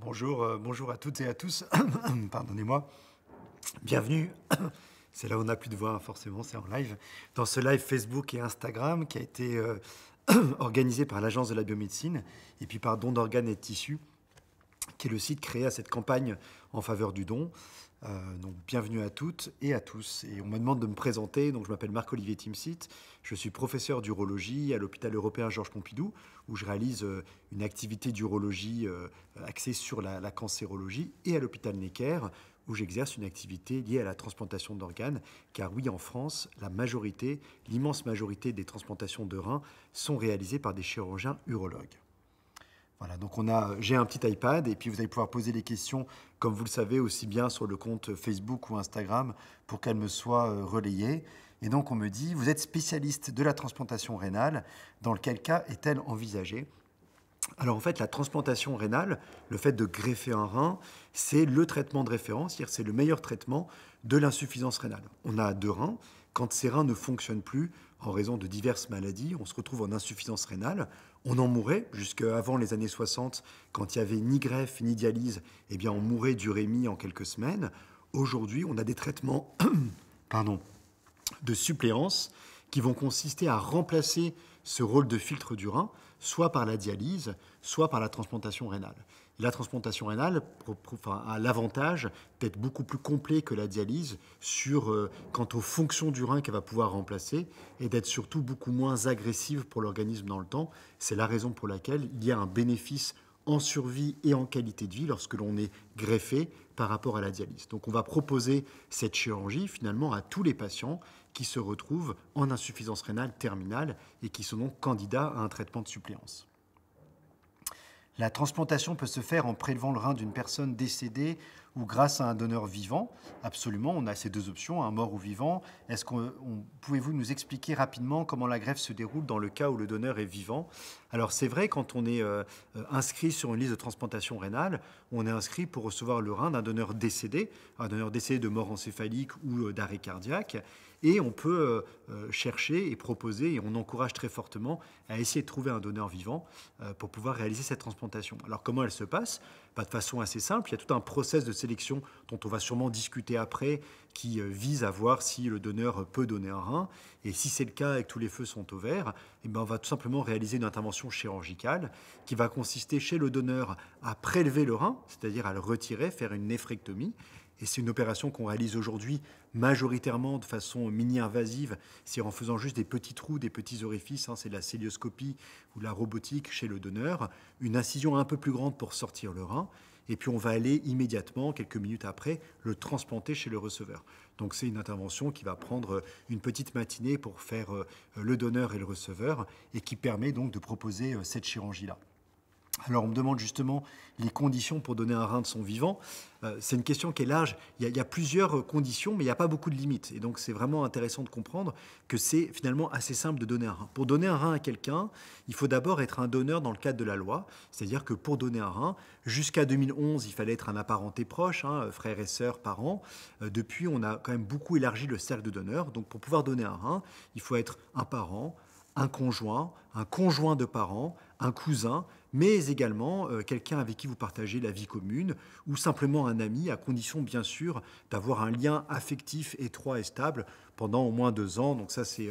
Bonjour à toutes et à tous. Pardonnez-moi. Bienvenue. C'est là où on n'a plus de voix, hein, forcément, c'est en live. Dans ce live Facebook et Instagram qui a été organisé par l'Agence de la biomédecine et puis par Don d'organes et de tissus, qui est le site créé à cette campagne en faveur du don. Donc bienvenue à toutes et à tous. Et on me demande de me présenter. Donc je m'appelle Marc-Olivier Timsit. Je suis professeur d'urologie à l'hôpital européen Georges Pompidou, où je réalise une activité d'urologie axée sur la cancérologie, et à l'hôpital Necker, où j'exerce une activité liée à la transplantation d'organes. Car oui, en France, l'immense majorité des transplantations de reins sont réalisées par des chirurgiens urologues. Voilà, donc j'ai un petit iPad et puis vous allez pouvoir poser les questions, comme vous le savez, aussi bien sur le compte Facebook ou Instagram pour qu'elles me soient relayées. Et donc on me dit, vous êtes spécialiste de la transplantation rénale, dans quel cas est-elle envisagée? Alors en fait, la transplantation rénale, le fait de greffer un rein, c'est le traitement de référence, c'est-à-dire c'est le meilleur traitement de l'insuffisance rénale. On a deux reins, quand ces reins ne fonctionnent plus en raison de diverses maladies, on se retrouve en insuffisance rénale. On en mourait jusqu'avant les années 60, quand il n'y avait ni greffe ni dialyse, eh bien on mourait d'urémie en quelques semaines. Aujourd'hui, on a des traitements de suppléance qui vont consister à remplacer ce rôle de filtre du rein, soit par la dialyse, soit par la transplantation rénale. La transplantation rénale a l'avantage d'être beaucoup plus complet que la dialyse quant aux fonctions du rein qu'elle va pouvoir remplacer, et d'être surtout beaucoup moins agressive pour l'organisme dans le temps. C'est la raison pour laquelle il y a un bénéfice en survie et en qualité de vie lorsque l'on est greffé par rapport à la dialyse. Donc on va proposer cette chirurgie finalement à tous les patients qui se retrouvent en insuffisance rénale terminale et qui sont donc candidats à un traitement de suppléance. La transplantation peut se faire en prélevant le rein d'une personne décédée ou grâce à un donneur vivant. Absolument, on a ces deux options, un mort ou vivant. Pouvez-vous nous expliquer rapidement comment la greffe se déroule dans le cas où le donneur est vivant? Alors c'est vrai, quand on est inscrit sur une liste de transplantation rénale, on est inscrit pour recevoir le rein d'un donneur décédé de mort encéphalique ou d'arrêt cardiaque. Et on peut chercher et proposer, et on encourage très fortement à essayer de trouver un donneur vivant pour pouvoir réaliser cette transplantation. Alors comment elle se passe? De façon assez simple, il y a tout un process de sélection dont on va sûrement discuter après, qui vise à voir si le donneur peut donner un rein. Et si c'est le cas et que tous les feux sont au vert, eh bien on va tout simplement réaliser une intervention chirurgicale qui va consister chez le donneur à prélever le rein, c'est-à-dire à le retirer, faire une néphrectomie. Et c'est une opération qu'on réalise aujourd'hui majoritairement de façon mini-invasive, c'est en faisant juste des petits trous, des petits orifices, c'est la célioscopie ou la robotique chez le donneur, une incision un peu plus grande pour sortir le rein, et puis on va aller immédiatement, quelques minutes après, le transplanter chez le receveur. Donc c'est une intervention qui va prendre une petite matinée pour faire le donneur et le receveur, et qui permet donc de proposer cette chirurgie-là. Alors on me demande justement les conditions pour donner un rein de son vivant. C'est une question qui est large. Il y a plusieurs conditions, mais il n'y a pas beaucoup de limites. Et donc c'est vraiment intéressant de comprendre que c'est finalement assez simple de donner un rein. Pour donner un rein à quelqu'un, il faut d'abord être un donneur dans le cadre de la loi. C'est-à-dire que pour donner un rein, jusqu'à 2011, il fallait être un apparenté proche, frères et sœurs, parents. Depuis, on a quand même beaucoup élargi le cercle de donneurs. Donc pour pouvoir donner un rein, il faut être un parent, un conjoint de parents, un cousin, mais également quelqu'un avec qui vous partagez la vie commune, ou simplement un ami, à condition bien sûr d'avoir un lien affectif étroit et stable pendant au moins 2 ans. Donc ça, c'est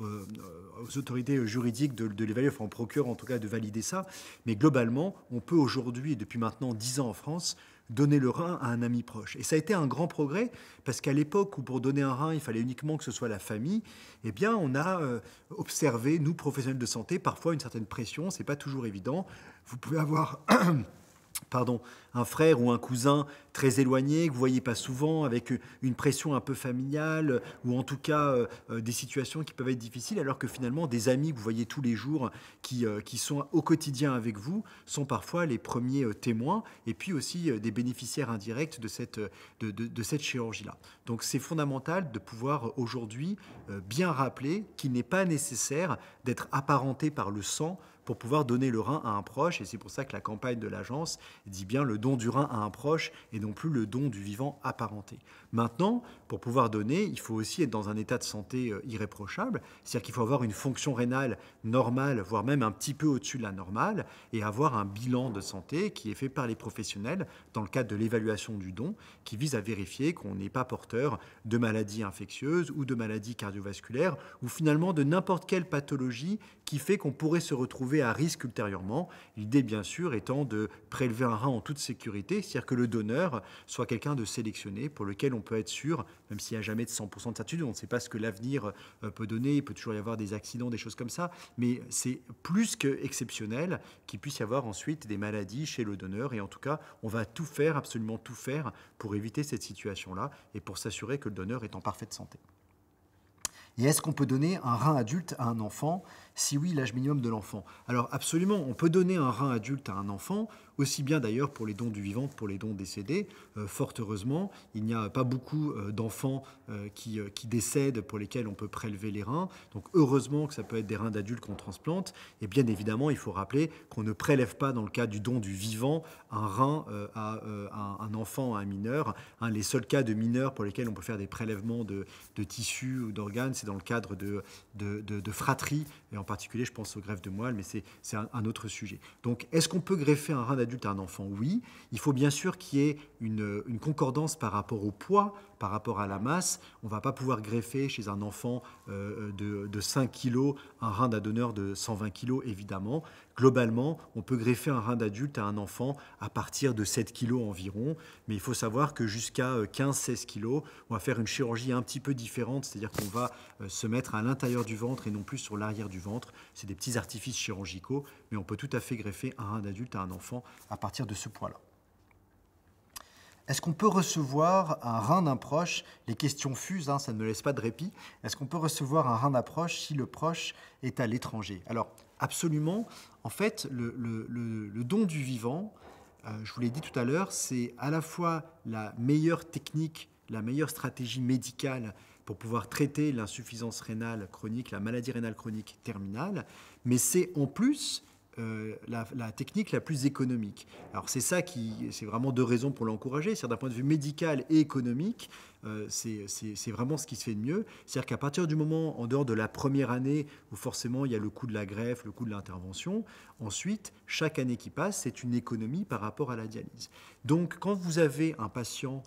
aux autorités juridiques de l'évaluer, enfin au procureur en tout cas de valider ça. Mais globalement, on peut aujourd'hui, et depuis maintenant 10 ans en France, donner le rein à un ami proche. Et ça a été un grand progrès, parce qu'à l'époque où pour donner un rein, il fallait uniquement que ce soit la famille, eh bien on a observé, nous professionnels de santé, parfois une certaine pression, c'est pas toujours évident. Vous pouvez avoir un frère ou un cousin très éloigné, que vous ne voyez pas souvent, avec une pression un peu familiale, ou en tout cas des situations qui peuvent être difficiles, alors que finalement des amis que vous voyez tous les jours, qui sont au quotidien avec vous, sont parfois les premiers témoins, et puis aussi des bénéficiaires indirects de cette chirurgie-là. Donc c'est fondamental de pouvoir aujourd'hui bien rappeler qu'il n'est pas nécessaire d'être apparenté par le sang pour pouvoir donner le rein à un proche. Et c'est pour ça que la campagne de l'agence dit bien le don du rein à un proche et non plus le don du vivant apparenté. Maintenant, pour pouvoir donner, il faut aussi être dans un état de santé irréprochable, c'est-à-dire qu'il faut avoir une fonction rénale normale, voire même un petit peu au-dessus de la normale, et avoir un bilan de santé qui est fait par les professionnels dans le cadre de l'évaluation du don, qui vise à vérifier qu'on n'est pas porteur de maladies infectieuses ou de maladies cardiovasculaires, ou finalement de n'importe quelle pathologie qui fait qu'on pourrait se retrouver à risque ultérieurement. L'idée, bien sûr, étant de prélever un rein en toute sécurité, c'est-à-dire que le donneur soit quelqu'un de sélectionné pour lequel on peut être sûr, même s'il n'y a jamais de 100% de certitude, on ne sait pas ce que l'avenir peut donner, il peut toujours y avoir des accidents, des choses comme ça, mais c'est plus qu'exceptionnel qu'il puisse y avoir ensuite des maladies chez le donneur, et en tout cas, on va tout faire, absolument tout faire, pour éviter cette situation-là et pour s'assurer que le donneur est en parfaite santé. Et est-ce qu'on peut donner un rein adulte à un enfant? Si oui, l'âge minimum de l'enfant. Alors absolument, on peut donner un rein adulte à un enfant, aussi bien d'ailleurs pour les dons du vivant que pour les dons décédés. Fort heureusement, il n'y a pas beaucoup d'enfants qui décèdent pour lesquels on peut prélever les reins. Donc heureusement que ça peut être des reins d'adultes qu'on transplante. Et bien évidemment, il faut rappeler qu'on ne prélève pas dans le cas du don du vivant un rein à un enfant, à un mineur. Les seuls cas de mineurs pour lesquels on peut faire des prélèvements de tissus ou d'organes, c'est dans le cadre de fratries, et en particulier je pense aux greffes de moelle, mais c'est un autre sujet. Donc est-ce qu'on peut greffer un rein d'adulte à un enfant? Oui. Il faut bien sûr qu'il y ait une concordance par rapport au poids, par rapport à la masse. On ne va pas pouvoir greffer chez un enfant de 5 kg un rein d'un donneur de 120 kg, évidemment. Globalement, on peut greffer un rein d'adulte à un enfant à partir de 7 kg environ, mais il faut savoir que jusqu'à 15-16 kg, on va faire une chirurgie un petit peu différente, c'est-à-dire qu'on va se mettre à l'intérieur du ventre et non plus sur l'arrière du ventre. C'est des petits artifices chirurgicaux, mais on peut tout à fait greffer un rein d'adulte à un enfant à partir de ce poids-là. Est-ce qu'on peut recevoir un rein d'un proche? Les questions fusent, ça ne me laisse pas de répit. Est-ce qu'on peut recevoir un rein d'un proche si le proche est à l'étranger? Alors, absolument. En fait, le don du vivant, je vous l'ai dit tout à l'heure, c'est à la fois la meilleure technique, la meilleure stratégie médicale pour pouvoir traiter l'insuffisance rénale chronique, la maladie rénale chronique terminale, mais c'est en plus la technique la plus économique. Alors c'est vraiment deux raisons pour l'encourager. C'est d'un point de vue médical et économique, c'est vraiment ce qui se fait de mieux. C'est-à-dire qu'à partir du moment, en dehors de la première année, où forcément il y a le coût de la greffe, le coût de l'intervention, ensuite, chaque année qui passe, c'est une économie par rapport à la dialyse. Donc quand vous avez un patient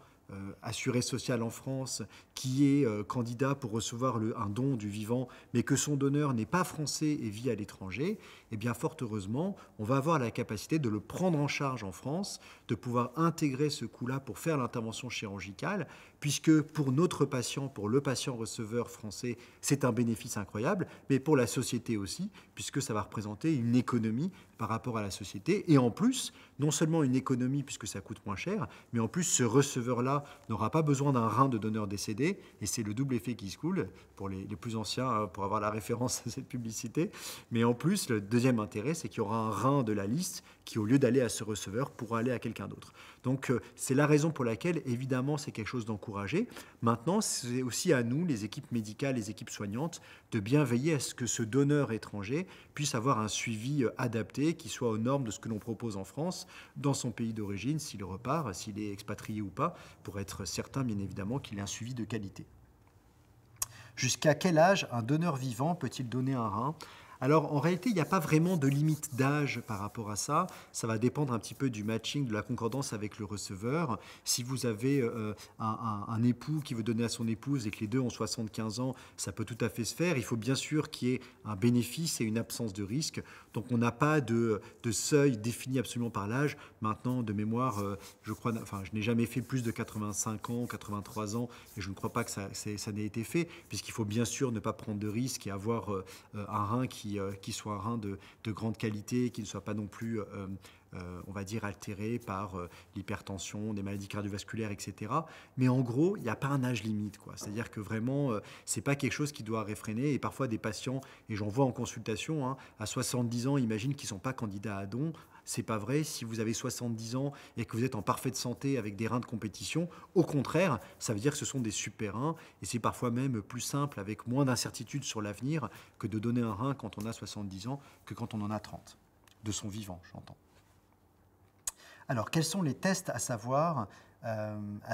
assuré social en France qui est candidat pour recevoir un don du vivant, mais que son donneur n'est pas français et vit à l'étranger, eh bien fort heureusement, on va avoir la capacité de le prendre en charge en France, de pouvoir intégrer ce coût-là pour faire l'intervention chirurgicale, puisque pour notre patient, pour le patient receveur français, c'est un bénéfice incroyable, mais pour la société aussi, puisque ça va représenter une économie par rapport à la société, et en plus, non seulement une économie puisque ça coûte moins cher, mais en plus ce receveur-là n'aura pas besoin d'un rein de donneur décédé, et c'est le double effet qui se coule pour les plus anciens, pour avoir la référence à cette publicité. Mais en plus, le deuxième intérêt, c'est qu'il y aura un rein de la liste qui, au lieu d'aller à ce receveur, pourra aller à quelqu'un d'autre. Donc c'est la raison pour laquelle, évidemment, c'est quelque chose d'encouragé. Maintenant, c'est aussi à nous, les équipes médicales, les équipes soignantes, de bien veiller à ce que ce donneur étranger puisse avoir un suivi adapté, qui soit aux normes de ce que l'on propose en France, dans son pays d'origine, s'il repart, s'il est expatrié ou pas, pour être certain, bien évidemment, qu'il ait un suivi de qualité. Jusqu'à quel âge un donneur vivant peut-il donner un rein? Alors, en réalité, il n'y a pas vraiment de limite d'âge par rapport à ça. Ça va dépendre un petit peu du matching, de la concordance avec le receveur. Si vous avez un époux qui veut donner à son épouse et que les deux ont 75 ans, ça peut tout à fait se faire. Il faut bien sûr qu'il y ait un bénéfice et une absence de risque. Donc, on n'a pas de seuil défini absolument par l'âge. Maintenant, de mémoire, je n'ai jamais fait plus de 85 ans, 83 ans, et je ne crois pas que ça n'ait été fait, puisqu'il faut bien sûr ne pas prendre de risques et avoir un rein qui soit un rein de grande qualité, qui ne soit pas non plus on va dire, altérés par l'hypertension, des maladies cardiovasculaires, etc. Mais en gros, il n'y a pas un âge limite, quoi. C'est-à-dire que vraiment, c'est pas quelque chose qui doit réfréner. Et parfois, des patients, et j'en vois en consultation, hein, à 70 ans, imaginent qu'ils ne sont pas candidats à don. C'est pas vrai. Si vous avez 70 ans et que vous êtes en parfaite santé avec des reins de compétition, au contraire, ça veut dire que ce sont des super reins. Et c'est parfois même plus simple, avec moins d'incertitude sur l'avenir, que de donner un rein quand on a 70 ans que quand on en a 30. De son vivant, j'entends. Alors, quels sont les tests à savoir,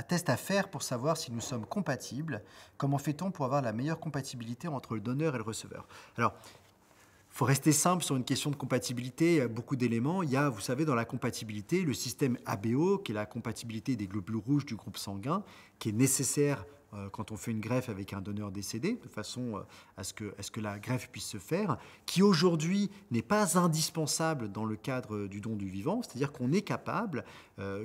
tests à faire pour savoir si nous sommes compatibles? Comment fait-on pour avoir la meilleure compatibilité entre le donneur et le receveur? Alors, il faut rester simple sur une question de compatibilité. Il y a beaucoup d'éléments. Il y a, vous savez, dans la compatibilité, le système ABO, qui est la compatibilité des globules rouges du groupe sanguin, qui est nécessaire quand on fait une greffe avec un donneur décédé, de façon à ce que la greffe puisse se faire, qui aujourd'hui n'est pas indispensable dans le cadre du don du vivant, c'est-à-dire qu'on est capable,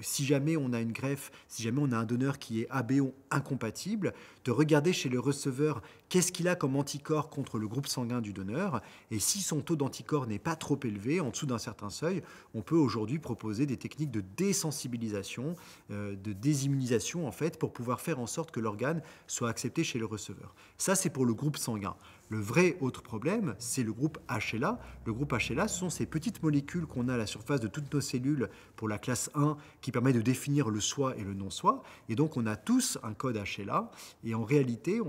si jamais on a une greffe, si jamais on a un donneur qui est ABO incompatible, de regarder chez le receveur qu'est-ce qu'il a comme anticorps contre le groupe sanguin du donneur, et si son taux d'anticorps n'est pas trop élevé, en dessous d'un certain seuil, on peut aujourd'hui proposer des techniques de désensibilisation, de désimmunisation en fait, pour pouvoir faire en sorte que l'organe soit accepté chez le receveur. Ça, c'est pour le groupe sanguin. Le vrai autre problème, c'est le groupe HLA. Le groupe HLA, ce sont ces petites molécules qu'on a à la surface de toutes nos cellules pour la classe 1 qui permet de définir le soi et le non-soi. Et donc, on a tous un code HLA. Et en réalité,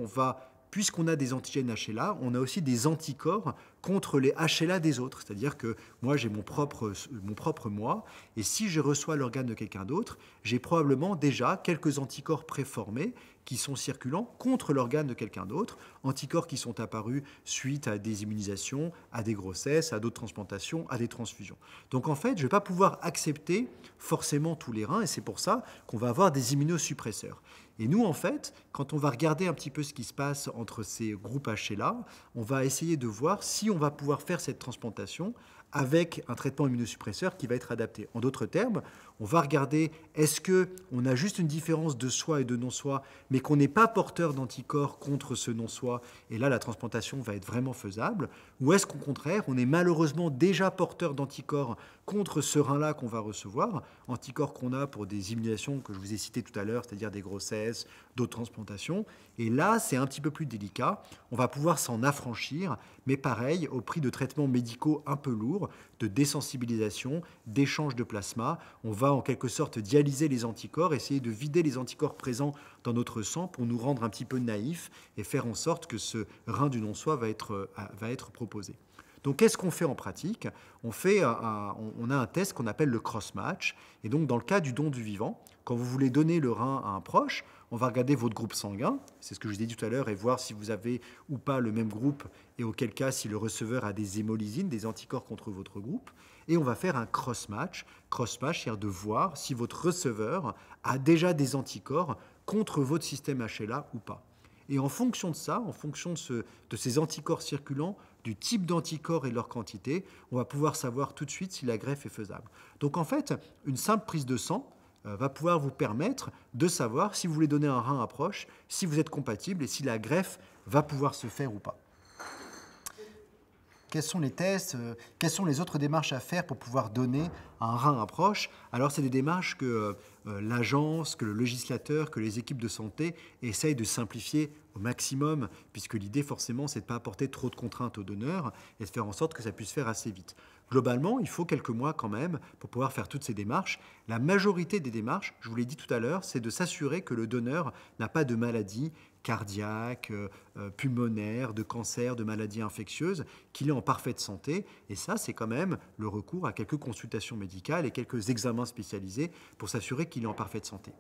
puisqu'on a des antigènes HLA, on a aussi des anticorps contre les HLA des autres. C'est-à-dire que moi, j'ai mon propre moi, et si je reçois l'organe de quelqu'un d'autre, j'ai probablement déjà quelques anticorps préformés qui sont circulants contre l'organe de quelqu'un d'autre, anticorps qui sont apparus suite à des immunisations, à des grossesses, à d'autres transplantations, à des transfusions. Donc en fait, je ne vais pas pouvoir accepter forcément tous les reins, et c'est pour ça qu'on va avoir des immunosuppresseurs. Et nous, en fait, quand on va regarder un petit peu ce qui se passe entre ces groupes HLA, on va essayer de voir si on va pouvoir faire cette transplantation avec un traitement immunosuppresseur qui va être adapté. En d'autres termes, on va regarder est-ce qu'on a juste une différence de soi et de non-soi, mais qu'on n'est pas porteur d'anticorps contre ce non-soi, et là la transplantation va être vraiment faisable, ou est-ce qu'au contraire, on est malheureusement déjà porteur d'anticorps contre ce rein-là qu'on va recevoir, anticorps qu'on a pour des immunisations que je vous ai citées tout à l'heure, c'est-à-dire des grossesses, d'autres transplantations, et là c'est un petit peu plus délicat, on va pouvoir s'en affranchir, mais pareil, au prix de traitements médicaux un peu lourds, de désensibilisation, d'échange de plasma. On va en quelque sorte dialyser les anticorps, essayer de vider les anticorps présents dans notre sang pour nous rendre un petit peu naïfs et faire en sorte que ce rein du non-soi va être proposé. Donc, qu'est-ce qu'on fait en pratique? On a un test qu'on appelle le cross-match. Et donc, dans le cas du don du vivant, quand vous voulez donner le rein à un proche, on va regarder votre groupe sanguin, c'est ce que je vous ai dit tout à l'heure, et voir si vous avez ou pas le même groupe, et auquel cas, si le receveur a des hémolysines, des anticorps contre votre groupe. Et on va faire un cross-match. Cross-match, c'est-à-dire de voir si votre receveur a déjà des anticorps contre votre système HLA ou pas. Et en fonction de ça, en fonction de ces anticorps circulants, du type d'anticorps et de leur quantité, on va pouvoir savoir tout de suite si la greffe est faisable. Donc en fait, une simple prise de sang va pouvoir vous permettre de savoir si vous voulez donner un rein à proche, si vous êtes compatible et si la greffe va pouvoir se faire ou pas. Quels sont les tests? Quelles sont les autres démarches à faire pour pouvoir donner un rein à proche? Alors, c'est des démarches que l'agence, que le législateur, que les équipes de santé essayent de simplifier au maximum, puisque l'idée, forcément, c'est de ne pas apporter trop de contraintes aux donneurs et de faire en sorte que ça puisse faire assez vite. Globalement, il faut quelques mois quand même pour pouvoir faire toutes ces démarches. La majorité des démarches, je vous l'ai dit tout à l'heure, c'est de s'assurer que le donneur n'a pas de maladie cardiaque, pulmonaire, de cancer, de maladies infectieuses, qu'il est en parfaite santé. Et ça, c'est quand même le recours à quelques consultations médicales et quelques examens spécialisés pour s'assurer qu'il est en parfaite santé.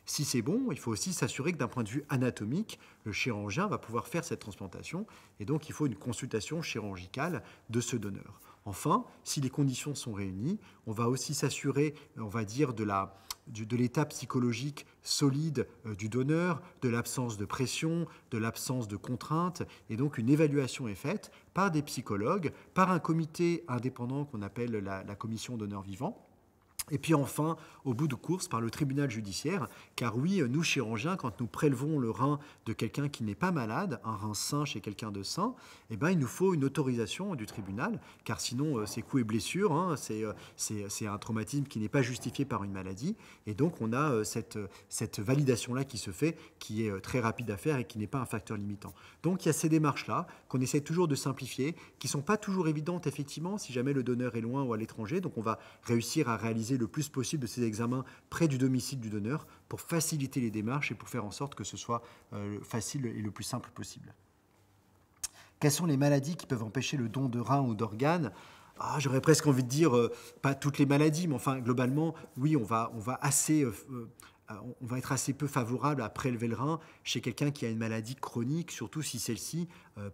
Si c'est bon, il faut aussi s'assurer que d'un point de vue anatomique, le chirurgien va pouvoir faire cette transplantation et donc il faut une consultation chirurgicale de ce donneur. Enfin, si les conditions sont réunies, on va aussi s'assurer, on va dire, de l'état psychologique solide du donneur, de l'absence de pression, de l'absence de contraintes, et donc une évaluation est faite par des psychologues, par un comité indépendant qu'on appelle la commission donneur vivant, Et puis enfin, au bout de course, par le tribunal judiciaire, car oui, nous chirurgiens, quand nous prélevons le rein de quelqu'un qui n'est pas malade, un rein sain chez quelqu'un de sain, eh ben, il nous faut une autorisation du tribunal, car sinon c'est coups et blessures, hein, c'est un traumatisme qui n'est pas justifié par une maladie, et donc on a cette validation-là qui se fait, qui est très rapide à faire et qui n'est pas un facteur limitant. Donc il y a ces démarches-là qu'on essaie toujours de simplifier, qui ne sont pas toujours évidentes effectivement, si jamais le donneur est loin ou à l'étranger, donc on va réussir à réaliser le plus possible de ces examens près du domicile du donneur pour faciliter les démarches et pour faire en sorte que ce soit facile et le plus simple possible. Quelles sont les maladies qui peuvent empêcher le don de rein ou d'organes ? J'aurais presque envie de dire, pas toutes les maladies, mais enfin, globalement, oui, on va être assez peu favorable à prélever le rein chez quelqu'un qui a une maladie chronique, surtout si celle-ci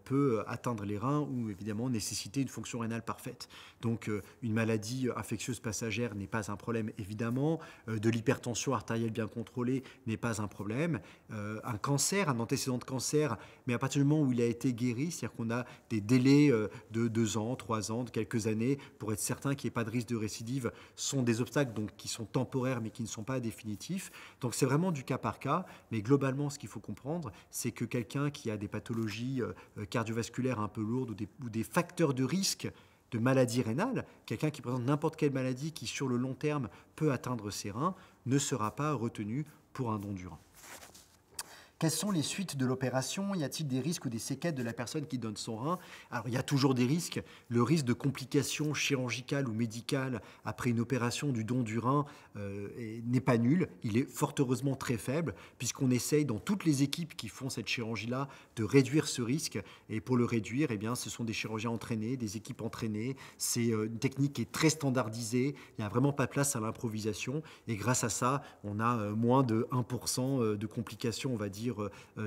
peut atteindre les reins ou évidemment nécessiter une fonction rénale parfaite. Donc une maladie infectieuse passagère n'est pas un problème évidemment, de l'hypertension artérielle bien contrôlée n'est pas un problème, un cancer, un antécédent de cancer, mais à partir du moment où il a été guéri, c'est-à-dire qu'on a des délais de 2 ans, 3 ans, de quelques années pour être certain qu'il n'y ait pas de risque de récidive, sont des obstacles donc, qui sont temporaires mais qui ne sont pas définitifs. Donc c'est vraiment du cas par cas, mais globalement ce qu'il faut comprendre, c'est que quelqu'un qui a des pathologies cardiovasculaires un peu lourdes ou des facteurs de risque de maladie rénale, quelqu'un qui présente n'importe quelle maladie qui sur le long terme peut atteindre ses reins, ne sera pas retenu pour un don du rein. Quelles sont les suites de l'opération ? Y a-t-il des risques ou des séquelles de la personne qui donne son rein ? Alors, il y a toujours des risques. Le risque de complications chirurgicales ou médicales après une opération du don du rein n'est pas nul. Il est fort heureusement très faible, puisqu'on essaye dans toutes les équipes qui font cette chirurgie-là de réduire ce risque. Et pour le réduire, eh bien, ce sont des chirurgiens entraînés, des équipes entraînées. C'est une technique qui est très standardisée. Il n'y a vraiment pas de place à l'improvisation. Et grâce à ça, on a moins de 1% de complications, on va dire,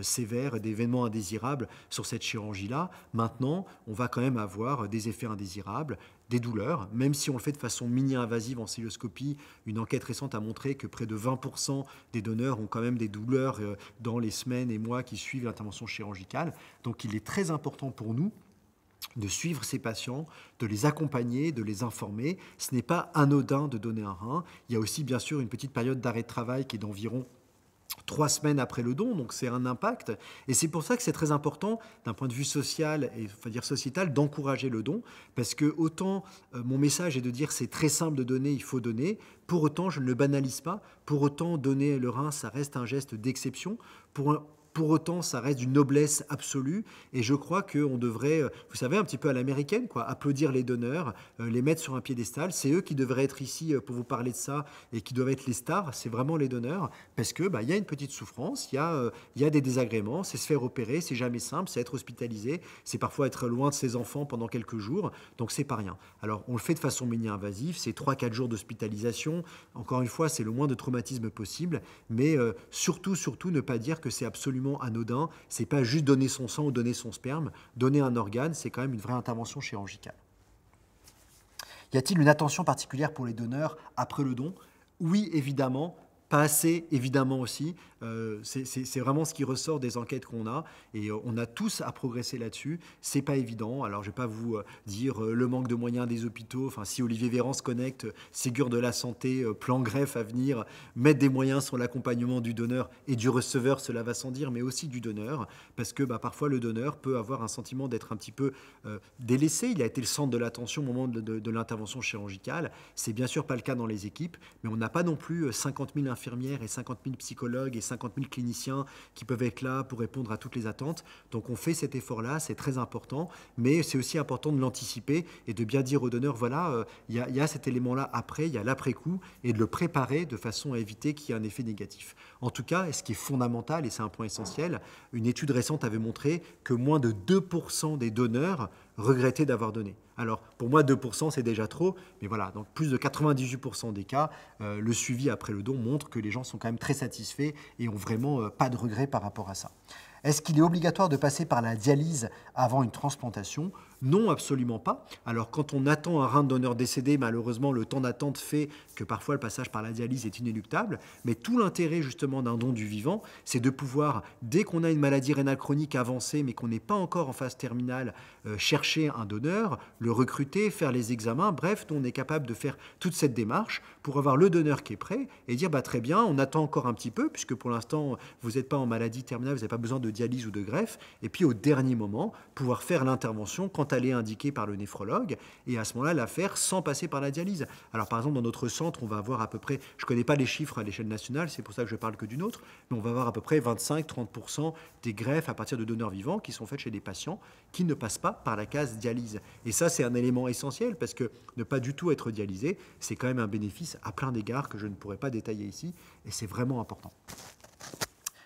sévères, d'événements indésirables sur cette chirurgie-là. Maintenant, on va quand même avoir des effets indésirables, des douleurs, même si on le fait de façon mini-invasive en cystoscopie. Une enquête récente a montré que près de 20% des donneurs ont quand même des douleurs dans les semaines et mois qui suivent l'intervention chirurgicale. Donc il est très important pour nous de suivre ces patients, de les accompagner, de les informer. Ce n'est pas anodin de donner un rein. Il y a aussi bien sûr une petite période d'arrêt de travail qui est d'environ 3 semaines après le don, donc c'est un impact. Et c'est pour ça que c'est très important, d'un point de vue social et enfin dire sociétal, d'encourager le don, parce que autant mon message est de dire c'est très simple de donner, il faut donner, pour autant je ne le banalise pas, pour autant donner le rein, ça reste un geste d'exception, pour autant, ça reste d'une noblesse absolue et je crois qu'on devrait, vous savez, un petit peu à l'américaine, quoi, applaudir les donneurs, les mettre sur un piédestal. C'est eux qui devraient être ici pour vous parler de ça et qui doivent être les stars. C'est vraiment les donneurs parce que y a une petite souffrance, il y a des désagréments, c'est se faire opérer, c'est jamais simple, c'est être hospitalisé, c'est parfois être loin de ses enfants pendant quelques jours, donc c'est pas rien. Alors on le fait de façon mini-invasive, c'est 3-4 jours d'hospitalisation. Encore une fois, c'est le moins de traumatisme possible, mais surtout ne pas dire que c'est absolument anodin, c'est pas juste donner son sang ou donner son sperme, donner un organe, c'est quand même une vraie intervention chirurgicale. Y a-t-il une attention particulière pour les donneurs après le don ? Oui, évidemment. Pas assez, évidemment aussi. C'est vraiment ce qui ressort des enquêtes qu'on a. Et on a tous à progresser là-dessus. C'est pas évident. Alors, je vais pas vous dire le manque de moyens des hôpitaux. Enfin, si Olivier Véran se connecte, Ségur de la Santé, plan greffe à venir, mettre des moyens sur l'accompagnement du donneur et du receveur, cela va sans dire, mais aussi du donneur. Parce que parfois, le donneur peut avoir un sentiment d'être un petit peu délaissé. Il a été le centre de l'attention au moment de l'intervention chirurgicale. C'est bien sûr pas le cas dans les équipes, mais on n'a pas non plus 50 000 infirmières et 50 000 psychologues et 50 000 cliniciens qui peuvent être là pour répondre à toutes les attentes. Donc on fait cet effort-là, c'est très important, mais c'est aussi important de l'anticiper et de bien dire aux donneurs, voilà, il y a cet élément-là après, il y a l'après-coup, et de le préparer de façon à éviter qu'il y ait un effet négatif. En tout cas, ce qui est fondamental, et c'est un point essentiel, une étude récente avait montré que moins de 2% des donneurs regrettaient d'avoir donné. Alors, pour moi, 2%, c'est déjà trop, mais voilà, donc plus de 98% des cas, le suivi après le don montre que les gens sont quand même très satisfaits et ont vraiment pas de regrets par rapport à ça. Est-ce qu'il est obligatoire de passer par la dialyse avant une transplantation ? Non, absolument pas. Alors quand on attend un rein de donneur décédé, malheureusement le temps d'attente fait que parfois le passage par la dialyse est inéluctable, mais tout l'intérêt justement d'un don du vivant, c'est de pouvoir, dès qu'on a une maladie rénale chronique avancée mais qu'on n'est pas encore en phase terminale, chercher un donneur, le recruter, faire les examens, bref, nous on est capable de faire toute cette démarche pour avoir le donneur qui est prêt et dire bah, très bien, on attend encore un petit peu puisque pour l'instant vous n'êtes pas en maladie terminale, vous n'avez pas besoin de dialyse ou de greffe, et puis au dernier moment, pouvoir faire l'intervention quand elle est indiquée par le néphrologue, et à ce moment-là, la faire sans passer par la dialyse. Alors par exemple, dans notre centre, on va avoir à peu près, je ne connais pas les chiffres à l'échelle nationale, c'est pour ça que je parle que d'une autre, mais on va avoir à peu près 25-30% des greffes à partir de donneurs vivants qui sont faites chez des patients qui ne passent pas par la case dialyse. Et ça, c'est un élément essentiel, parce que ne pas du tout être dialysé, c'est quand même un bénéfice à plein d'égards que je ne pourrais pas détailler ici, et c'est vraiment important.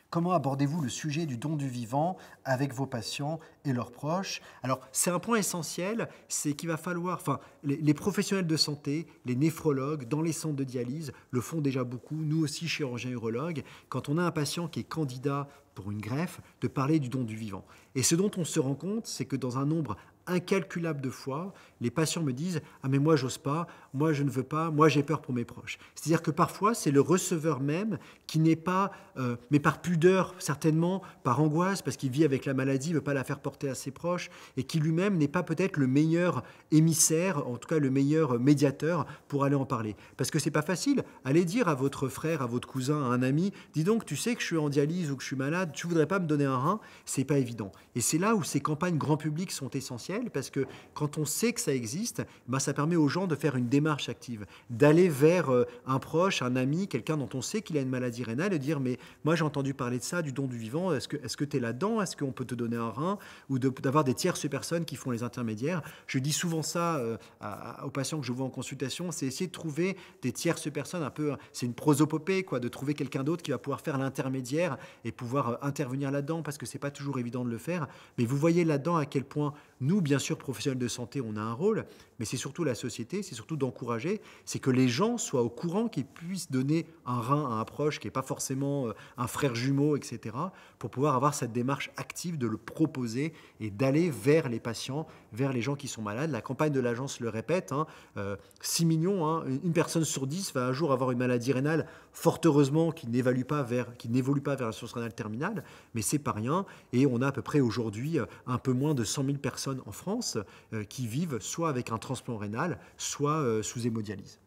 Comment abordez-vous le sujet du don du vivant avec vos patients et leurs proches? Alors, c'est un point essentiel, c'est qu'il va falloir, les professionnels de santé, les néphrologues, dans les centres de dialyse, le font déjà beaucoup, nous aussi, chirurgiens urologues, quand on a un patient qui est candidat pour une greffe, de parler du don du vivant. Et ce dont on se rend compte, c'est que dans un nombre incalculable de fois, les patients me disent « Ah mais moi j'ose pas, moi je ne veux pas, moi j'ai peur pour mes proches ». C'est-à-dire que parfois c'est le receveur même qui n'est pas, mais par pudeur certainement, par angoisse, parce qu'il vit avec la maladie, ne veut pas la faire porter à ses proches, et qui lui-même n'est pas peut-être le meilleur émissaire, en tout cas le meilleur médiateur pour aller en parler. Parce que c'est pas facile, allez dire à votre frère, à votre cousin, à un ami, « Dis donc, tu sais que je suis en dialyse ou que je suis malade, tu voudrais pas me donner un rein ?» C'est pas évident. Et c'est là où ces campagnes grand public sont essentielles, parce que quand on sait que ça existe, ben ça permet aux gens de faire une démarche active, d'aller vers un proche, un ami, quelqu'un dont on sait qu'il a une maladie rénale et dire mais moi j'ai entendu parler de ça, du don du vivant, est-ce que tu es là-dedans, est-ce qu'on peut te donner un rein, ou d'avoir des tierces personnes qui font les intermédiaires. Je dis souvent ça aux patients que je vois en consultation, c'est essayer de trouver des tierces personnes, un peu, c'est une prosopopée, quoi, de trouver quelqu'un d'autre qui va pouvoir faire l'intermédiaire et pouvoir intervenir là-dedans, parce que c'est pas toujours évident de le faire, mais vous voyez là-dedans à quel point nous, bien sûr, professionnels de santé, on a un rôle, mais c'est surtout la société, c'est surtout d'encourager, c'est que les gens soient au courant qu'ils puissent donner un rein à un proche qui n'est pas forcément un frère jumeau, etc., pour pouvoir avoir cette démarche active de le proposer et d'aller vers les patients, vers les gens qui sont malades. La campagne de l'agence le répète, 6 millions, une personne sur 10 va un jour avoir une maladie rénale, fort heureusement qui n'évolue pas vers l'insuffisance rénale terminale, mais c'est pas rien, et on a à peu près aujourd'hui un peu moins de 100 000 personnes en France qui vivent soit avec un transplant rénal, soit sous hémodialyse.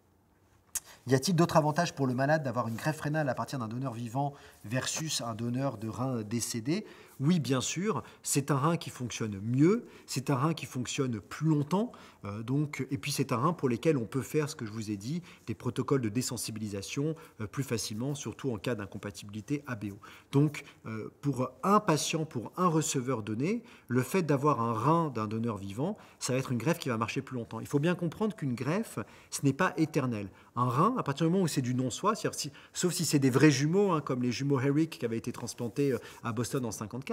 Y a-t-il d'autres avantages pour le malade d'avoir une greffe rénale à partir d'un donneur vivant versus un donneur de rein décédé? Oui, bien sûr, c'est un rein qui fonctionne mieux, c'est un rein qui fonctionne plus longtemps, et puis c'est un rein pour lequel on peut faire ce que je vous ai dit, des protocoles de désensibilisation plus facilement, surtout en cas d'incompatibilité ABO. Donc, pour un patient, pour un receveur donné, le fait d'avoir un rein d'un donneur vivant, ça va être une greffe qui va marcher plus longtemps. Il faut bien comprendre qu'une greffe, ce n'est pas éternel. Un rein, à partir du moment où c'est du non-soi, sauf si c'est des vrais jumeaux, comme les jumeaux Herrick qui avaient été transplantés à Boston en 1954,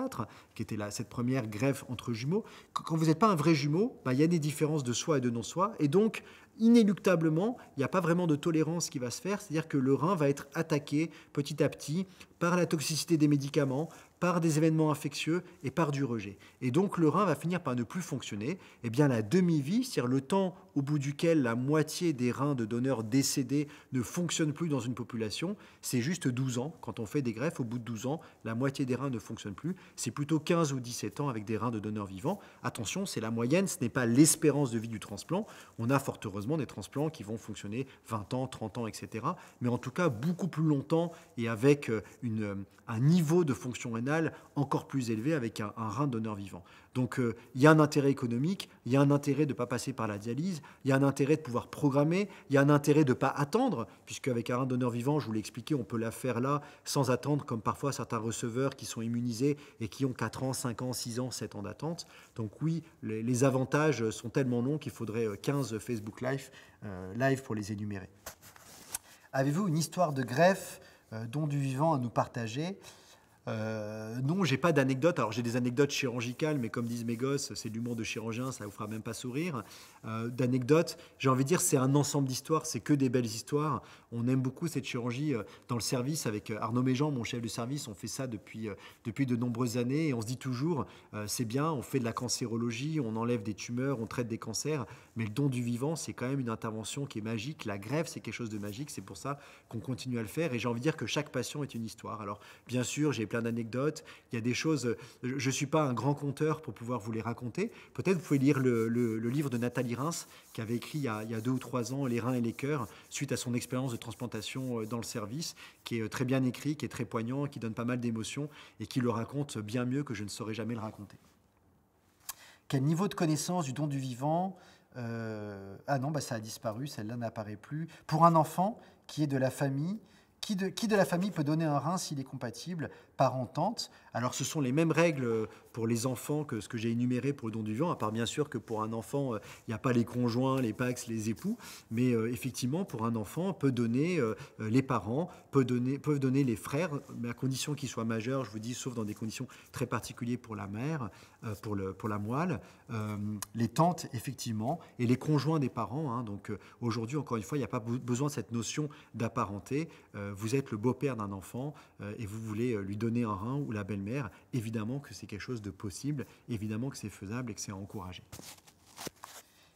qui était cette première greffe entre jumeaux. Quand vous n'êtes pas un vrai jumeau, il y a des différences de soi et de non-soi, et donc inéluctablement, il n'y a pas vraiment de tolérance qui va se faire, c'est-à-dire que le rein va être attaqué petit à petit par la toxicité des médicaments, par des événements infectieux et par du rejet. Et donc le rein va finir par ne plus fonctionner. Et bien la demi-vie, c'est-à-dire le temps au bout duquel la moitié des reins de donneurs décédés ne fonctionnent plus dans une population, c'est juste 12 ans. Quand on fait des greffes, au bout de 12 ans, la moitié des reins ne fonctionnent plus. C'est plutôt 15 ou 17 ans avec des reins de donneurs vivants. Attention, c'est la moyenne, ce n'est pas l'espérance de vie du transplant. On a fort heureusement des transplants qui vont fonctionner 20 ans, 30 ans, etc. Mais en tout cas, beaucoup plus longtemps et avec un niveau de fonction rénale encore plus élevé avec un rein de donneur vivant. Donc, il y a un intérêt économique, il y a un intérêt de ne pas passer par la dialyse, il y a un intérêt de pouvoir programmer, il y a un intérêt de ne pas attendre, puisque avec un rein de donneur vivant, je vous l'ai expliqué, on peut la faire là sans attendre, comme parfois certains receveurs qui sont immunisés et qui ont 4 ans, 5 ans, 6 ans, 7 ans d'attente. Donc oui, les avantages sont tellement longs qu'il faudrait 15 Facebook Live pour les énumérer. Avez-vous une histoire de greffe don du vivant à nous partager? Non, j'ai pas d'anecdote. Alors j'ai des anecdotes chirurgicales, mais comme disent mes gosses, c'est de l'humour de chirurgien, ça vous fera même pas sourire. D'anecdotes, j'ai envie de dire, c'est un ensemble d'histoires, c'est que des belles histoires. On aime beaucoup cette chirurgie dans le service avec Arnaud Méjean, mon chef de service. On fait ça depuis de nombreuses années et on se dit toujours, c'est bien, on fait de la cancérologie, on enlève des tumeurs, on traite des cancers, mais le don du vivant, c'est quand même une intervention qui est magique. La greffe, c'est quelque chose de magique. C'est pour ça qu'on continue à le faire et j'ai envie de dire que chaque patient est une histoire. Alors bien sûr, j'ai plein d'anecdotes. Il y a des choses, je ne suis pas un grand conteur pour pouvoir vous les raconter. Peut-être vous pouvez lire le livre de Nathalie Reims, qui avait écrit il y a 2 ou 3 ans Les reins et les cœurs, suite à son expérience de transplantation dans le service, qui est très bien écrit, qui est très poignant, qui donne pas mal d'émotions et qui le raconte bien mieux que je ne saurais jamais le raconter. Quel niveau de connaissance du don du vivant ah non, ça a disparu, celle-là n'apparaît plus. Pour un enfant qui est de la famille, qui de la famille peut donner un rein s'il est compatible, parent-tante. Alors ce sont les mêmes règles pour les enfants que ce que j'ai énuméré pour le don du vivant, à part bien sûr que pour un enfant, il n'y a pas les conjoints, les pax, les époux, mais effectivement pour un enfant, peut donner les parents, peuvent donner les frères, mais à condition qu'ils soient majeurs, je vous dis, sauf dans des conditions très particulières pour la mère, pour la moelle, les tantes effectivement, et les conjoints des parents. Hein, donc aujourd'hui, encore une fois, il n'y a pas besoin de cette notion d'apparenté. Vous êtes le beau-père d'un enfant et vous voulez lui donner un rein ou la belle-mère, évidemment que c'est quelque chose de possible, évidemment que c'est faisable et que c'est à encourager.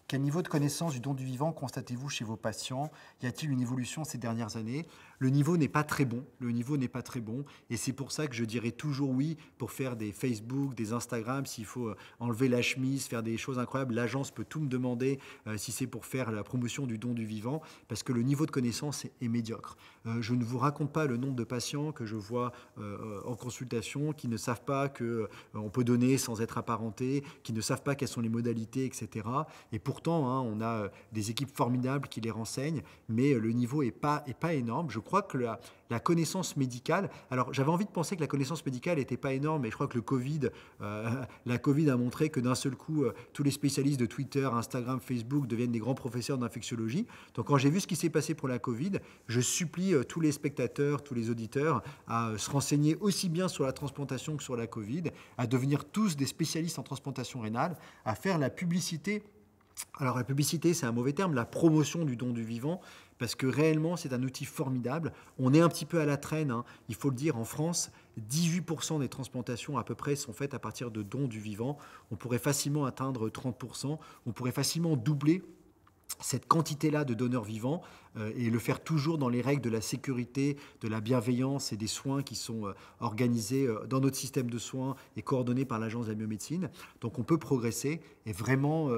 Quel niveau de connaissance du don du vivant constatez-vous chez vos patients? Y a-t-il une évolution ces dernières années? Le niveau n'est pas très bon. Le niveau n'est pas très bon. Et c'est pour ça que je dirais toujours oui pour faire des Facebook, des Instagram. S'il faut enlever la chemise, faire des choses incroyables, l'agence peut tout me demander si c'est pour faire la promotion du don du vivant, parce que le niveau de connaissance est médiocre. Je ne vous raconte pas le nombre de patients que je vois en consultation qui ne savent pas qu'on peut donner sans être apparenté, qui ne savent pas quelles sont les modalités, etc. Et pourtant, hein, on a des équipes formidables qui les renseignent, mais le niveau n'est pas énorme. Je crois que la connaissance médicale... Alors, j'avais envie de penser que la connaissance médicale n'était pas énorme, mais je crois que la Covid a montré que d'un seul coup, tous les spécialistes de Twitter, Instagram, Facebook deviennent des grands professeurs d'infectiologie. Donc, quand j'ai vu ce qui s'est passé pour la Covid, je supplie tous les spectateurs, tous les auditeurs à se renseigner aussi bien sur la transplantation que sur la Covid, à devenir tous des spécialistes en transplantation rénale, à faire la publicité. Alors la publicité, c'est un mauvais terme, la promotion du don du vivant, parce que réellement, c'est un outil formidable. On est un petit peu à la traîne, hein. Il faut le dire, en France, 18% des transplantations à peu près sont faites à partir de dons du vivant. On pourrait facilement atteindre 30%, on pourrait facilement doubler cette quantité-là de donneurs vivants et le faire toujours dans les règles de la sécurité, de la bienveillance et des soins qui sont organisés dans notre système de soins et coordonnés par l'Agence de la biomédecine. Donc on peut progresser et vraiment,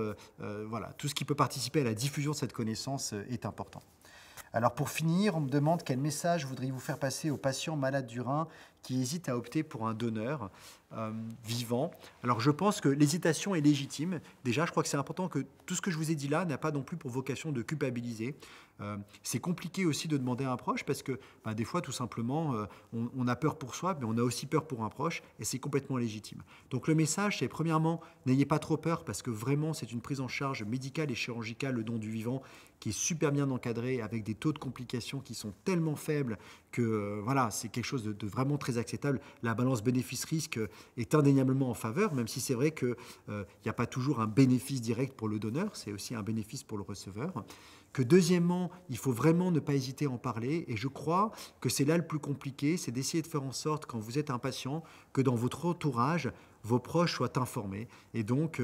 voilà, tout ce qui peut participer à la diffusion de cette connaissance est important. Alors pour finir, on me demande quel message voudriez-vous faire passer aux patients malades du rein qui hésitent à opter pour un donneur vivant. Alors je pense que l'hésitation est légitime. Déjà, je crois que c'est important que tout ce que je vous ai dit là n'a pas non plus pour vocation de culpabiliser. C'est compliqué aussi de demander à un proche parce que des fois, tout simplement, on a peur pour soi, mais on a aussi peur pour un proche et c'est complètement légitime. Donc le message, c'est premièrement, n'ayez pas trop peur parce que vraiment, c'est une prise en charge médicale et chirurgicale, le don du vivant, qui est super bien encadré avec des taux de complications qui sont tellement faibles que voilà, c'est quelque chose de vraiment très acceptable. La balance bénéfice-risque est indéniablement en faveur, même si c'est vrai qu'il n'y a pas toujours un bénéfice direct pour le donneur, c'est aussi un bénéfice pour le receveur. Que deuxièmement, il faut vraiment ne pas hésiter à en parler. Et je crois que c'est là le plus compliqué, c'est d'essayer de faire en sorte, quand vous êtes un patient, que dans votre entourage, vos proches soient informés. Et donc,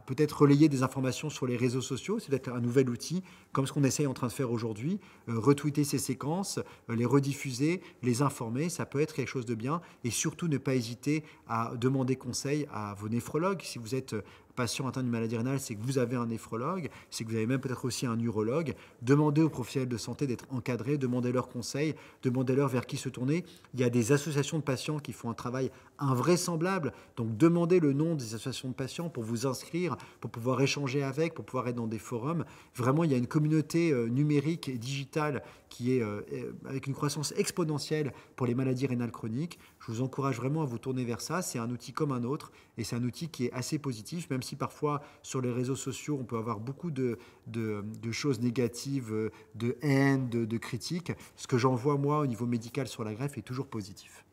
peut-être relayer des informations sur les réseaux sociaux, c'est peut-être un nouvel outil, comme ce qu'on essaye en train de faire aujourd'hui. Retweeter ces séquences, les rediffuser, les informer, ça peut être quelque chose de bien. Et surtout, ne pas hésiter à demander conseil à vos néphrologues. Si vous êtes patient atteint d'une maladie rénale, c'est que vous avez un néphrologue, c'est que vous avez même peut-être aussi un urologue. Demandez aux professionnels de santé d'être encadrés, demandez leurs conseils, demandez-leur vers qui se tourner. Il y a des associations de patients qui font un travail invraisemblable. Donc demandez le nom des associations de patients pour vous inscrire, pour pouvoir échanger avec, pour pouvoir être dans des forums. Vraiment, il y a une communauté numérique et digitale qui est avec une croissance exponentielle pour les maladies rénales chroniques. Je vous encourage vraiment à vous tourner vers ça. C'est un outil comme un autre et c'est un outil qui est assez positif, même si parfois sur les réseaux sociaux, on peut avoir beaucoup de choses négatives, de haine, de critiques. Ce que j'en vois moi au niveau médical sur la greffe est toujours positif.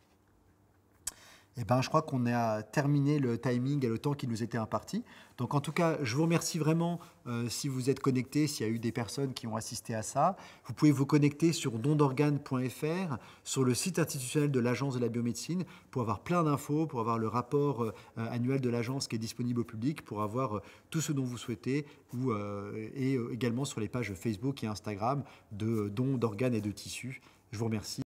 Eh ben, je crois qu'on a terminé le timing et le temps qui nous était imparti. Donc, en tout cas, je vous remercie vraiment si vous êtes connectés, s'il y a eu des personnes qui ont assisté à ça. Vous pouvez vous connecter sur dondorganes.fr, sur le site institutionnel de l'Agence de la biomédecine, pour avoir plein d'infos, pour avoir le rapport annuel de l'agence qui est disponible au public, pour avoir tout ce dont vous souhaitez, et également sur les pages Facebook et Instagram de dons d'organes et de tissus. Je vous remercie.